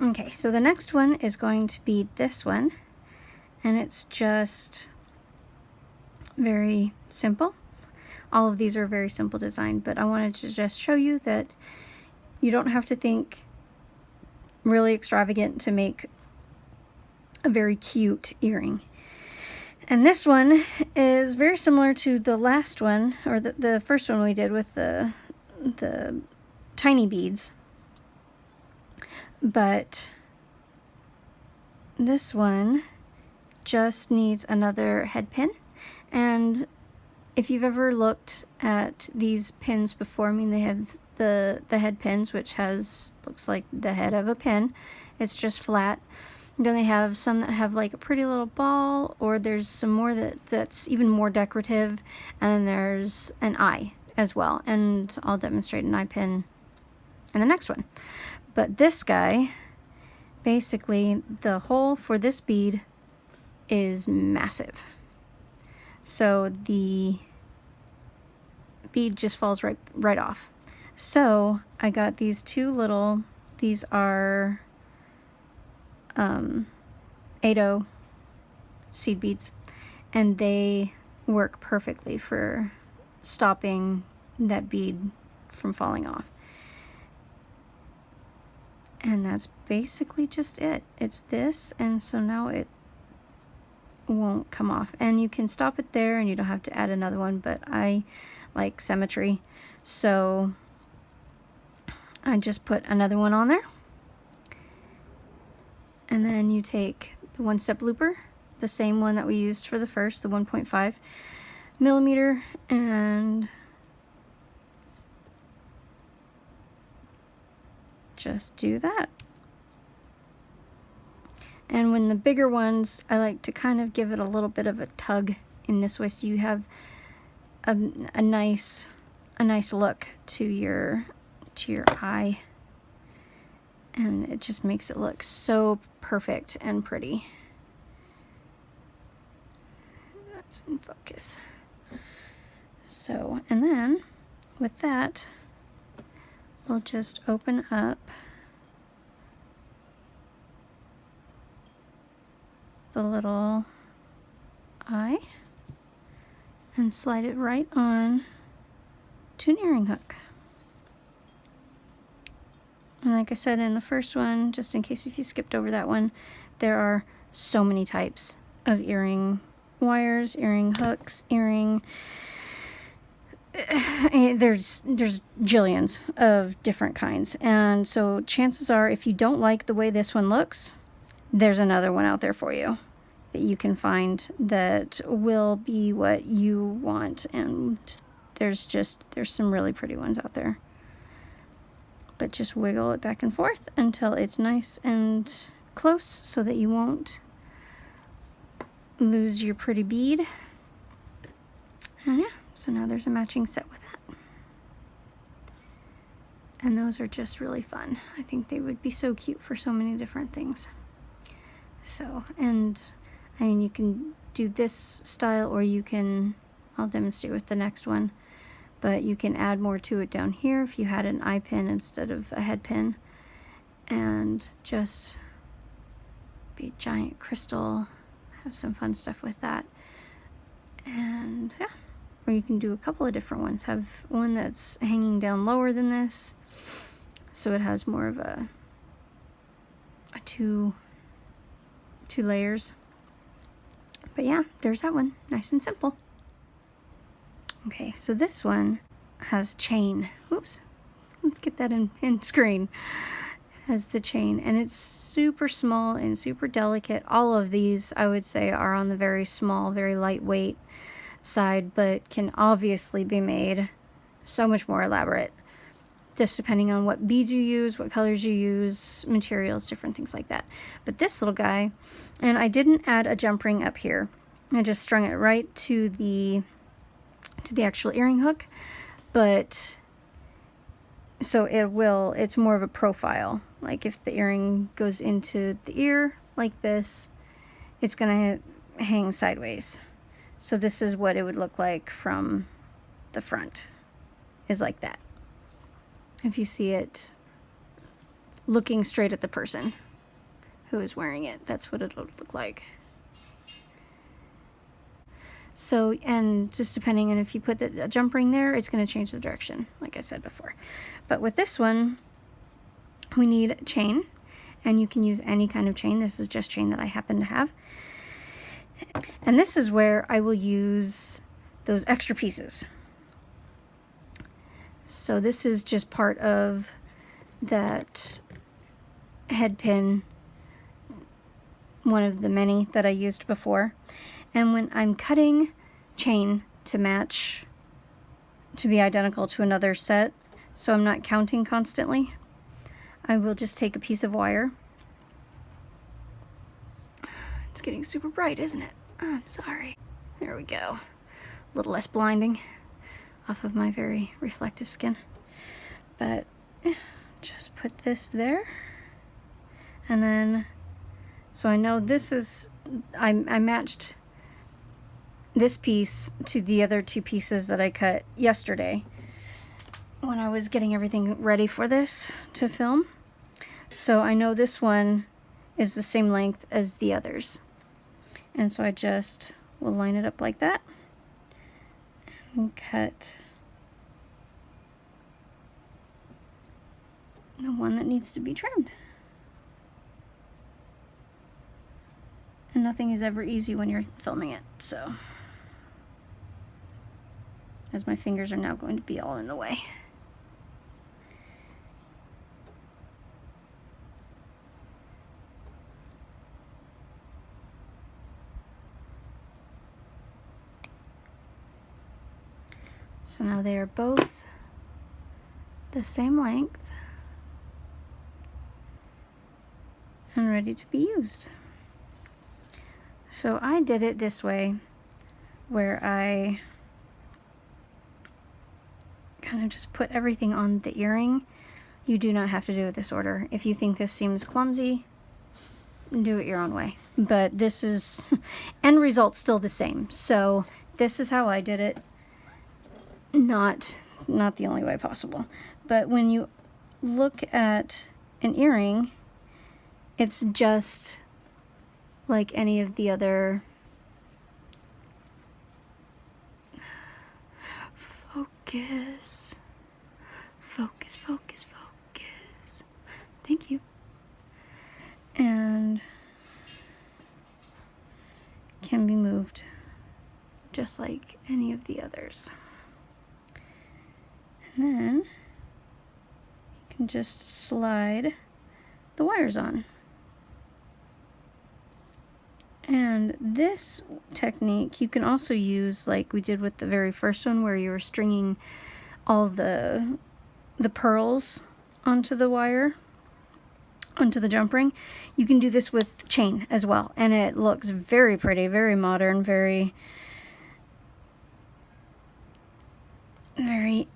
Okay, so the next one is going to be this one, and it's just very simple. All of these are very simple design, but I wanted to just show you that you don't have to think really extravagant to make a very cute earring. And this one is very similar to the last one, or the first one we did with the tiny beads. But this one just needs another head pin. And if you've ever looked at these pins before, I mean, they have the head pins, which looks like the head of a pin. It's just flat. Then they have some that have like a pretty little ball, or there's some more that's even more decorative, and then there's an eye as well. And I'll demonstrate an eye pin in the next one. But this guy, basically the hole for this bead is massive. So the bead just falls right off. So I got these two little, these are 8/0 seed beads, and they work perfectly for stopping that bead from falling off. And that's basically just it. It's this, and so now it won't come off. And you can stop it there and you don't have to add another one, but I like symmetry, so I just put another one on there. And then you take the one-step looper, the same one that we used for the first, the 1.5 millimeter, and just do that. And when the bigger ones, I like to kind of give it a little bit of a tug in this way, so you have a nice look to your eye, and it just makes it look so perfect and pretty. That's in focus. So, and then with that, we'll just open up the little eye and slide it right on to an earring hook. And like I said in the first one, just in case if you skipped over that one, there are so many types of earring wires, earring hooks, earring... There's jillions of different kinds. And so chances are, if you don't like the way this one looks, there's another one out there for you that you can find that will be what you want. And there's some really pretty ones out there. But just wiggle it back and forth until it's nice and close so that you won't lose your pretty bead. And yeah, so now there's a matching set with that. And those are just really fun. I think they would be so cute for so many different things. So, and I mean, you can do this style, or you can, I'll demonstrate with the next one, but you can add more to it down here if you had an eye pin instead of a head pin, and just be a giant crystal, have some fun stuff with that. And yeah, or you can do a couple of different ones. Have one that's hanging down lower than this, so it has more of a two layers. But yeah, there's that one, nice and simple. Okay, so this one has chain. Whoops, let's get that in screen. Has the chain, and it's super small and super delicate. All of these, I would say, are on the very small, very lightweight side, but can obviously be made so much more elaborate, just depending on what beads you use, what colors you use, materials, different things like that. But this little guy, and I didn't add a jump ring up here. I just strung it right to the actual earring hook, but so it's more of a profile. Like if the earring goes into the ear like this, it's gonna hang sideways. So this is what it would look like from the front, is like that. If you see it looking straight at the person. who is wearing it. That's what it'll look like. So, and just depending on if you put the jump ring there, it's going to change the direction, like I said before. But with this one, we need chain, and you can use any kind of chain. This is just chain that I happen to have. And this is where I will use those extra pieces. So this is just part of that head pin, one of the many that I used before. And when I'm cutting chain to match, to be identical to another set, so I'm not counting constantly, I will just take a piece of wire. It's getting super bright, isn't it? I'm sorry. There we go. A little less blinding off of my very reflective skin. But just put this there. And then, so I know this is, I matched this piece to the other two pieces that I cut yesterday when I was getting everything ready for this to film. So I know this one is the same length as the others. And so I just will line it up like that and cut the one that needs to be trimmed. And nothing is ever easy when you're filming it, so, as my fingers are now going to be all in the way. So now they are both the same length and ready to be used. So I did it this way, where I kind of just put everything on the earring. You do not have to do it this order. If you think this seems clumsy, do it your own way. But this is, end result's still the same. So this is how I did it. Not the only way possible. But when you look at an earring, it's just like any of the other focus. Thank you. And can be moved just like any of the others. And then you can just slide the wires on. And this technique you can also use like we did with the very first one, where you were stringing all the pearls onto the wire, onto the jump ring. You can do this with chain as well, and it looks very pretty, very modern, very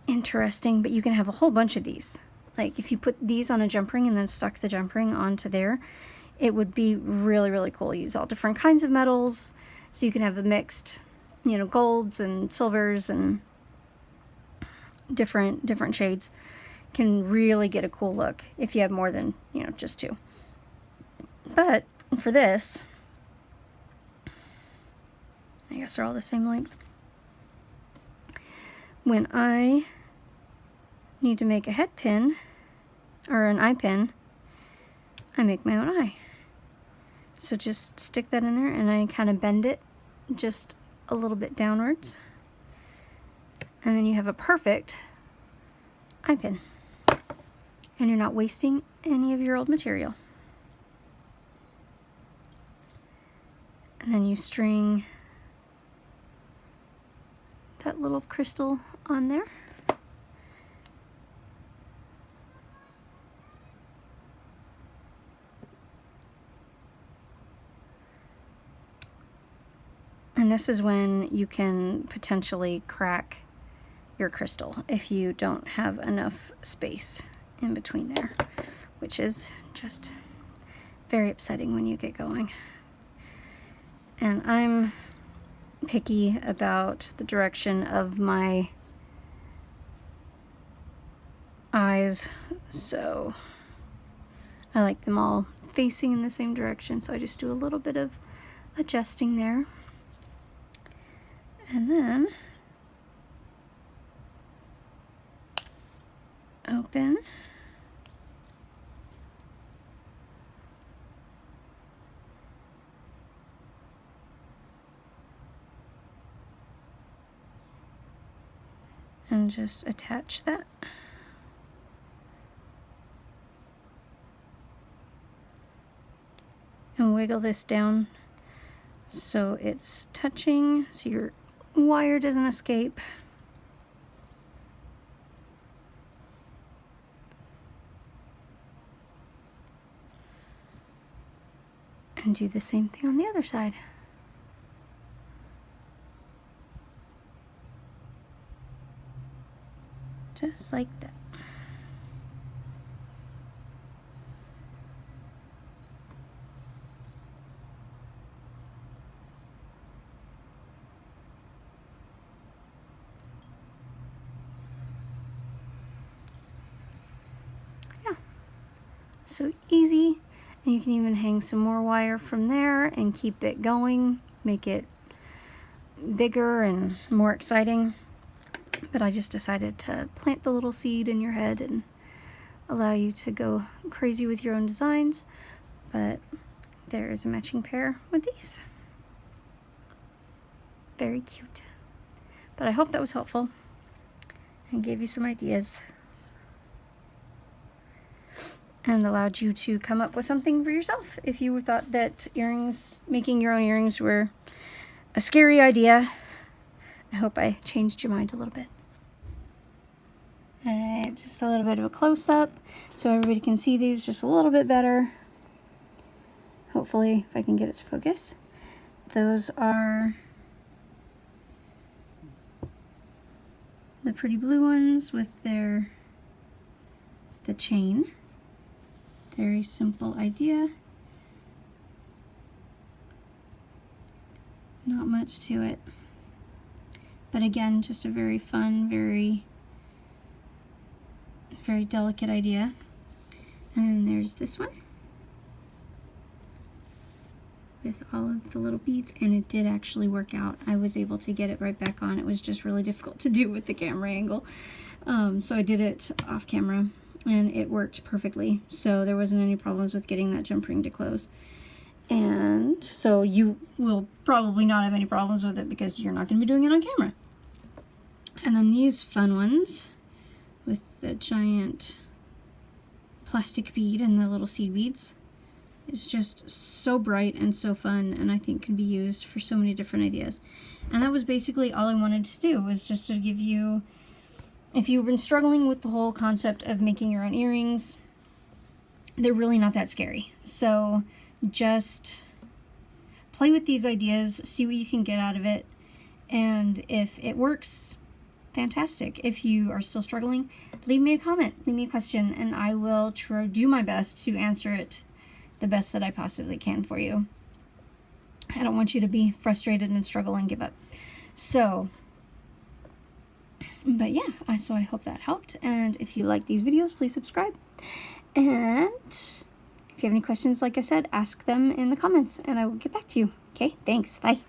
interesting. But you can have a whole bunch of these. Like if you put these on a jump ring and then stuck the jump ring onto there, it would be really, really cool. Use all different kinds of metals, so you can have a mixed, you know, golds and silvers and different shades. Can really get a cool look if you have more than, you know, just two. But for this, I guess they're all the same length. When I need to make a head pin or an eye pin, I make my own eye. So just stick that in there, and I kind of bend it just a little bit downwards. And then you have a perfect eye pin. And you're not wasting any of your old material. And then you string that little crystal on there. And this is when you can potentially crack your crystal if you don't have enough space in between there, which is just very upsetting when you get going. And I'm picky about the direction of my eyes, so I like them all facing in the same direction, so I just do a little bit of adjusting there. And then open. And just attach that. And wiggle this down so it's touching, so your wire doesn't escape. And do the same thing on the other side. Just like that. Yeah, so easy, and you can even hang some more wire from there and keep it going, make it bigger and more exciting. But I just decided to plant the little seed in your head and allow you to go crazy with your own designs. But there is a matching pair with these. Very cute. But I hope that was helpful and gave you some ideas and allowed you to come up with something for yourself. If you thought that earrings, making your own earrings, were a scary idea, I hope I changed your mind a little bit. Alright, just a little bit of a close-up so everybody can see these just a little bit better. Hopefully, if I can get it to focus. Those are the pretty blue ones with the chain. Very simple idea. Not much to it. But again, just a very fun, very delicate idea. And then there's this one with all of the little beads, and it did actually work out. I was able to get it right back on. It was just really difficult to do with the camera angle. So I did it off camera and it worked perfectly. So there wasn't any problems with getting that jump ring to close. And so you will probably not have any problems with it because you're not going to be doing it on camera. And then these fun ones with the giant plastic bead and the little seed beads is just so bright and so fun, and I think can be used for so many different ideas. And that was basically all I wanted to do, was just to give you, if you've been struggling with the whole concept of making your own earrings, they're really not that scary. So just play with these ideas, see what you can get out of it, and if it works, fantastic. If you are still struggling, leave me a comment, leave me a question, and I will do my best to answer it the best that I possibly can for you. I don't want you to be frustrated and struggle and give up. So, but yeah, so I hope that helped. And if you like these videos, please subscribe. And if you have any questions, like I said, ask them in the comments and I will get back to you. Okay, thanks. Bye.